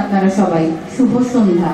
আপনারা সবাই? শুভ সন্ধ্যা।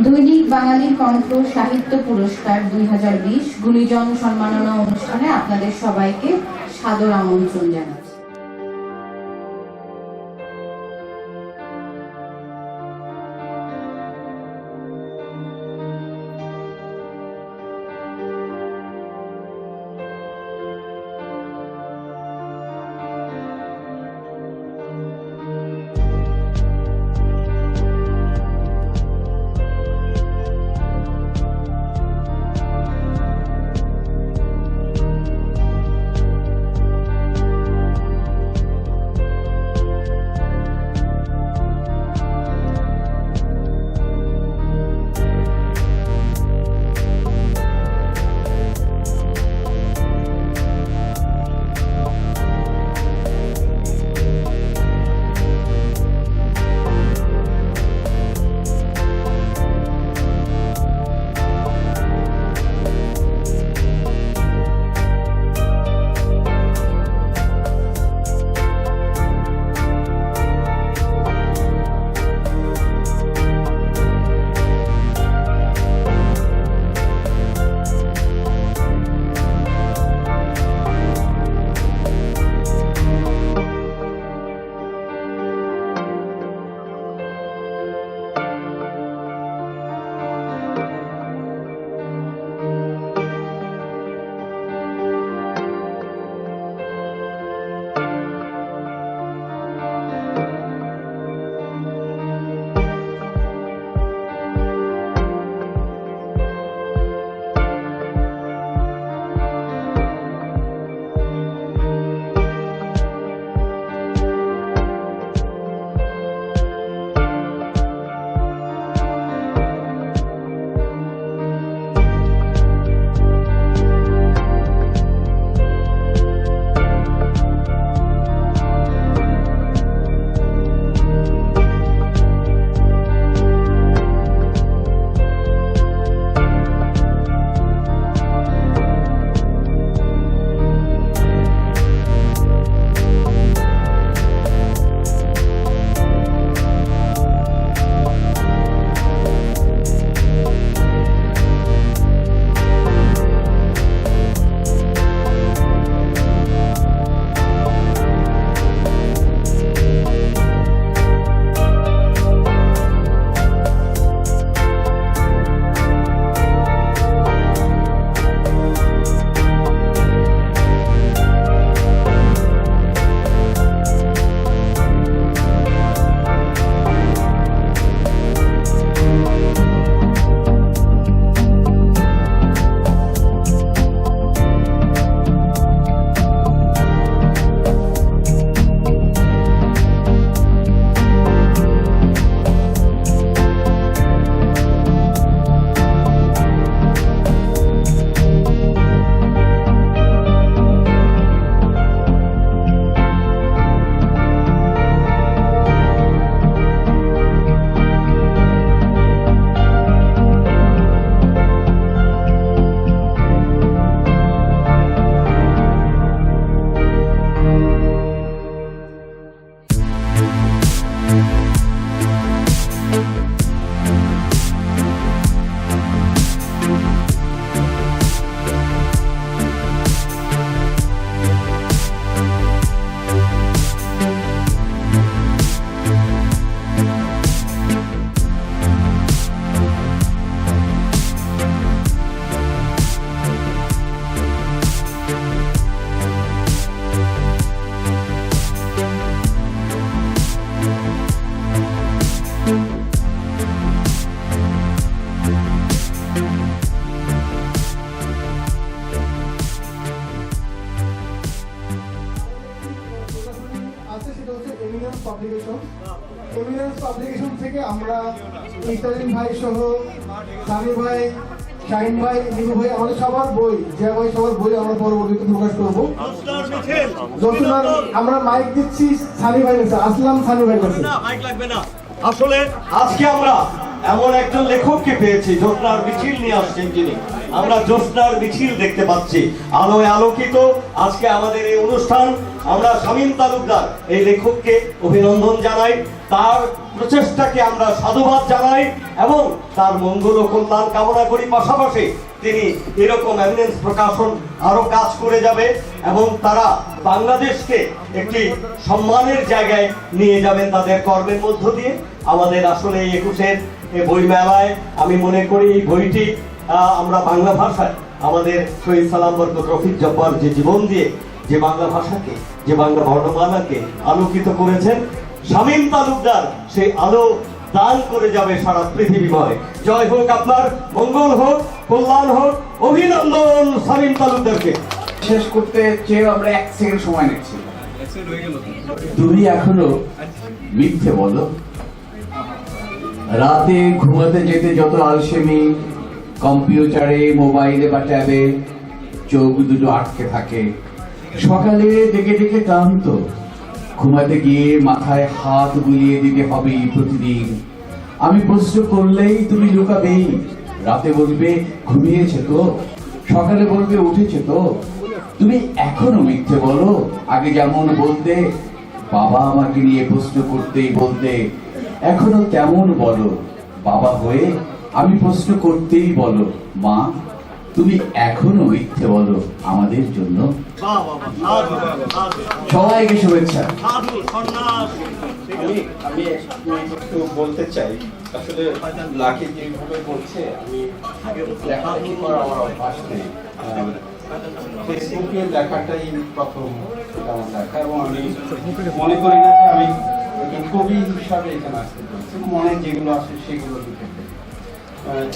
দৈনিক বাঙালির কণ্ঠ সাহিত্য পুরস্কার 2020 গুণীজন সম্মাননা অনুষ্ঠানে আপনাদের সবাইকে সাদর আমন্ত্রণ জানাচ্ছি। পাবলিকেশন থেকে আমরা ইসরাইল ভাই সহ সানি ভাই, শাহিন ভাই, নিমু ভাই, আমাদের সবার বই, যে ভাই সবার বই আমরা পরবর্তীতে প্রকাশ করবো। আমরা মাইক দিচ্ছি সানি ভাই কাছে, আসলাম সানি ভাই কাছে। মাইক লাগবে না। আসলে আজকে আমরা এমন একজন লেখককে পেয়েছি, জ্যোৎস্নার মিছিল নিয়ে আসছেন যিনি। আমরা জ্যোৎস্নার মিছিল দেখতে পাচ্ছি, আলোয় আলোকিত আজকে আমাদের এই অনুষ্ঠান। আমরা শামীম তালুকদার এই লেখককে অভিনন্দন জানাই। তার প্রচেষ্টাকে আমরা সাধুবাদ জানাই এবং তার মঙ্গল ও কল্যাণ কামনা করি। পাশাপাশি তিনি এরকম এভিডেন্স প্রকাশন আরো কাজ করে যাবে এবং তারা বাংলাদেশকে একটি সম্মানের জায়গায় নিয়ে যাবেন তাদের কর্মের মধ্য দিয়ে। আমাদের আসলে এই 21-এর বই মেলায় আমি মনে করি এই বইটি আমরা বাংলা ভাষায় আমাদের শহীদ সালাম বরকত রফিক জব্বার যে জীবন দিয়ে যে বাংলা ভাষাকে, যে বাংলা বর্ণমালাকে আলোকিত করেছেন, শামীম তালুকদার সেই আলো দান করে যাবে সারা পৃথিবীময়। জয় হোক আপনার, মঙ্গল হোক, কল্যাণ হোক। অভিনন্দন শামীম তালুকদারকে। শেষ করতে চেয়ে আমরা 1 সেকেন্ড সময় নিচ্ছি। তুমি এখনো মিথ্যে বলো? রাতে ঘুমাতে যেতে যত আলসেমি, কম্পিউটারে, মোবাইলে বা ট্যাবে চোখ দুটো আটকে থাকে, সকালে ডেকে ডেকে ক্লান্ত, ঘুমাতে গিয়ে মাথায় হাত বুলিয়ে দিতে হবে প্রতিদিন। আমি প্রশ্ন করলেই তুমি লুকাবেই, রাতে বলবে ঘুমিয়েছে তো, সকালে বলবে উঠেছে তো। তুমি এখনো মিথ্যে বলো? আগে যেমন বলতে, বাবা আমাকে নিয়ে প্রশ্ন করতেই বলতে, এখনো তেমন বলো। বাবা হয়ে আমি প্রশ্ন করতেই বলো, মা তুমি এখনো মিথ্যে বলো আমাদের জন্য। সবাইকে শুভেচ্ছা। আমি একটু বলতে চাই, আসলে লাকি যেভাবে বলছে, আমি লেখালেখি করার আমার অভ্যাস নেই। ফেসবুকে লেখাটাই প্রথম আমার লেখা, এবং আমি মনে করি না যে আমি কবি হিসাবে এখানে আসতে পেরেছি। মনে যেগুলো আসে সেগুলো লিখে ফেলি।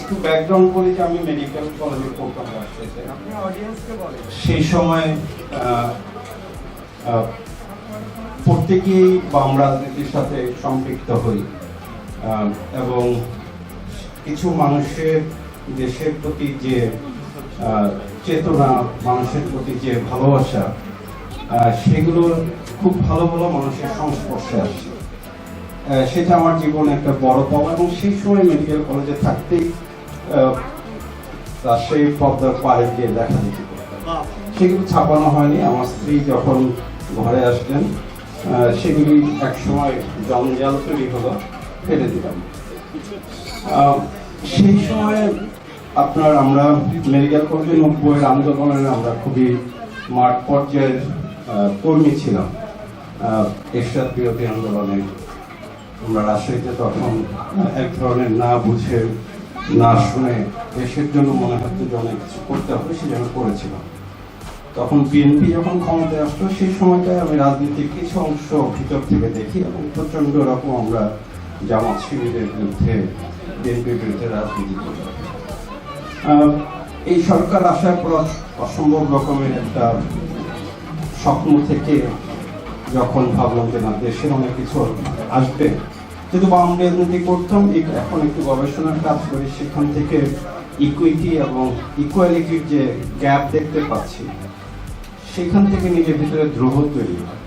একটু ব্যাকগ্রাউন্ড বলি যে আমি মেডিকেল কলেজে পড়তাম রাজশাহীতে। সেই সময় প্রত্যেকেই বাম রাজনীতির সাথে সম্পৃক্ত হই, এবং কিছু মানুষের দেশের প্রতি যে চেতনা, মানুষের প্রতি যে ভালোবাসা, সেগুলো খুব ভালো ভালো মানুষের সংস্পর্শে আসে। সেটা আমার জীবনে একটা বড় পাওয়া। এবং সেই সময় মেডিকেল কলেজে থাকতেই রাজশাহী পদ্মার পাড়ে গিয়ে লেখালেখি করতাম। সেগুলো ছাপানো হয়নি। আমার স্ত্রী যখন ঘরে আসলেন, সেগুলি একসময় জঞ্জাল তৈরি হলো, ফেলে দিলাম। সেই সময় আমরা মেডিকেল কলেজে 90-এর আন্দোলনের আমরা খুবই মাঠ পর্যায়ের কর্মী ছিলাম। এরশাদ বিরোধী আন্দোলনে আমরা রাজশাহীতে তখন এক ধরনের না বুঝে, না শুনে, দেশের জন্য মনে হতো যে অনেক কিছু করতে হবে, সেজন্য করেছিলাম। তখন বিএনপি যখন ক্ষমতায় আসলো, সেই সময়টায় আমি রাজনীতির কিছু অংশ ভিতর থেকে দেখি, এবং প্রচন্ড রকম আমরা জামাত শিবিরের বিরুদ্ধে, বিএনপির বিরুদ্ধে রাজনীতি করি। এই সরকার আসার পর অসম্ভব রকমের একটা স্বপ্ন থেকে যখন ভাবলাম যে না, দেশের অনেক কিছু আসবে, যেহেতু বাম রাজনীতি করতাম, এখন একটু গবেষণার কাজ করি, সেখান থেকে ইকুইটি এবং ইকুয়ালিটির যে গ্যাপ দেখতে পাচ্ছি, সেখান থেকে নিজের ভিতরে দ্রোহ তৈরি হয়।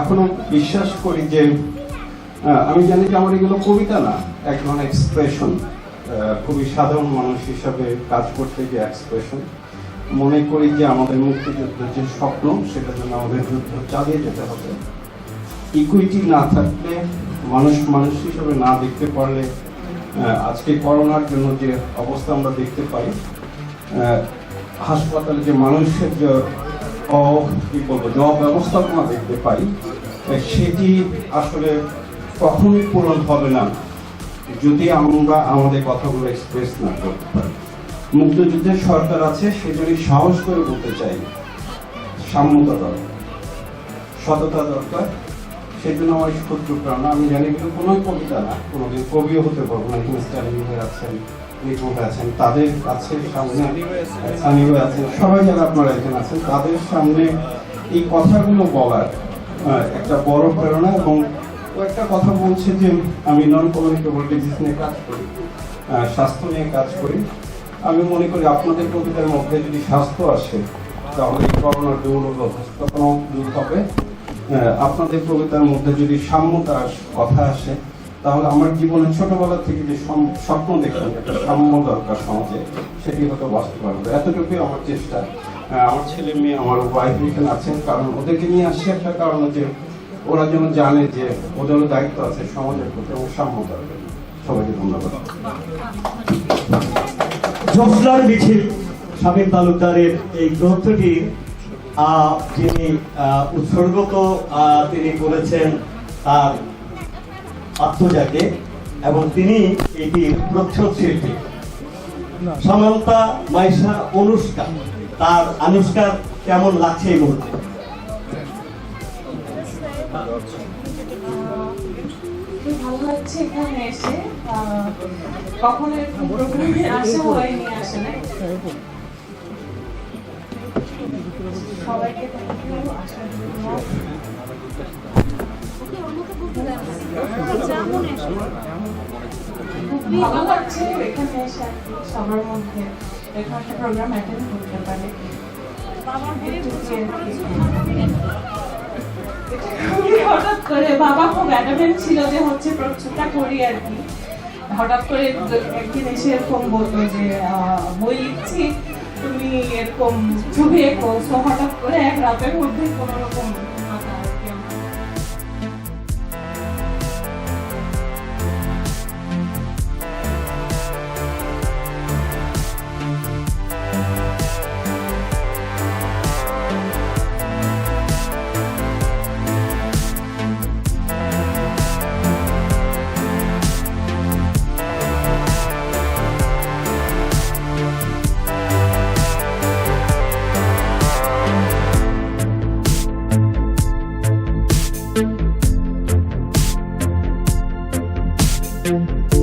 এখনো বিশ্বাস করি যে, আমি জানি যে আমার এগুলো কবিতা না, এক ধরনের এক্সপ্রেশন, খুবই সাধারণ মানুষ হিসাবে কাজ করতে গিয়ে এক্সপ্রেশন। মনে করি যে আমাদের মুক্তিযুদ্ধের যে স্বপ্ন, সেটার জন্য আমাদের যুদ্ধ চালিয়ে যেতে হবে। ইকুইটি না থাকলে, মানুষ মানুষ হিসাবে না দেখতে পারলে, আজকে করোনার জন্য যে অবস্থা আমরা দেখতে পাই, হাসপাতালে যে মানুষের যে অব্যবস্থাপনা দেখতে পাই, সেটি আসলে কখনোই পূরণ হবে না যদি আমরা আমাদের কথাগুলো এক্সপ্রেস না করতে পারি। মুক্তিযুদ্ধের সরকার আছে, সেজন্য সাহস করে বলতে চাই, সাম্যতা দরকার, সততা দরকার। সেই জন্য আমার ক্ষুদ্র প্রেরণা। আমি জানি কিন্তু কোনো কবিতা না, কোনোদিন কবিও হতে পারবো না। এখানে স্ট্যালিন ভাই আছেন, নিপুণ আছেন, তাদের কাছে সামনে সানি ভাই আছেন, সবাই যারা আপনারা এখানে আছেন, তাদের সামনে এই কথাগুলো বলার একটা বড় প্রেরণা। এবং ও একটা কথা বলছে যে আমি নন কমিউনিকেবল ডিজিজ নিয়ে কাজ করি, স্বাস্থ্য নিয়ে কাজ করি। আমি মনে করি আপনাদের কবিতার মধ্যে যদি স্বাস্থ্য আসে, তাহলে করোনার দুরবস্থাপনাও দূর হবে। আপনাদের কবিতার মধ্যে যদি সাম্যতার কথা আসে, তাহলে আমার জীবনে ছোটবেলা থেকে যে স্বপ্ন দেখলাম একটা সাম্য দরকার সমাজে, সেটি হয়তো বাস্তবায়ন হবে। এতটুকুই আমার চেষ্টা। আমার ছেলে মেয়ে, আমার ওয়াইফ এখানে আছেন, কারণ ওদেরকে নিয়ে আসছে একটা কারণ যে ওরা যেন জানে যে ওদেরও দায়িত্ব আছে সমাজের প্রতি এবং সাম্য দরকার। সবাইকে ধন্যবাদ। জোসলার মিছিল শামীম তালুকদারের এই গ্রন্থটি যিনি উৎসর্গত তিনি করেছেন তার আত্মজাকে এবং তিনি এটির প্রচ্ছদ শিল্পী। সামান্তা, মাইশা, অনুষ্কা, তার আনুষ্কার কেমন লাগছে এই মুহূর্তে? খুব ভালো লাগছে এখানে এসে, কখনো এরকম প্রোগ্রামে আসা হয়নি আসলে। সবাইকে thank you, আসার জন্য। খুব ভালো লাগছে এখানে এসে আর কি, সবার মধ্যে এরকম একটা প্রোগ্রাম অ্যাটেন্ড করতে পারে। খুবই হঠাৎ করে, বাবা খুব অ্যাডামেন্ট ছিল যে হচ্ছে প্রচ্ছদটা করি আর কি। হঠাৎ করে একদিন এসে এরকম বললো যে বই লিখছি, তুমি এরকম ছবি এঁকো। তো হঠাৎ করে এক রাতের মধ্যে কোনো রকম আঁকা আর কি আমার। Thank you.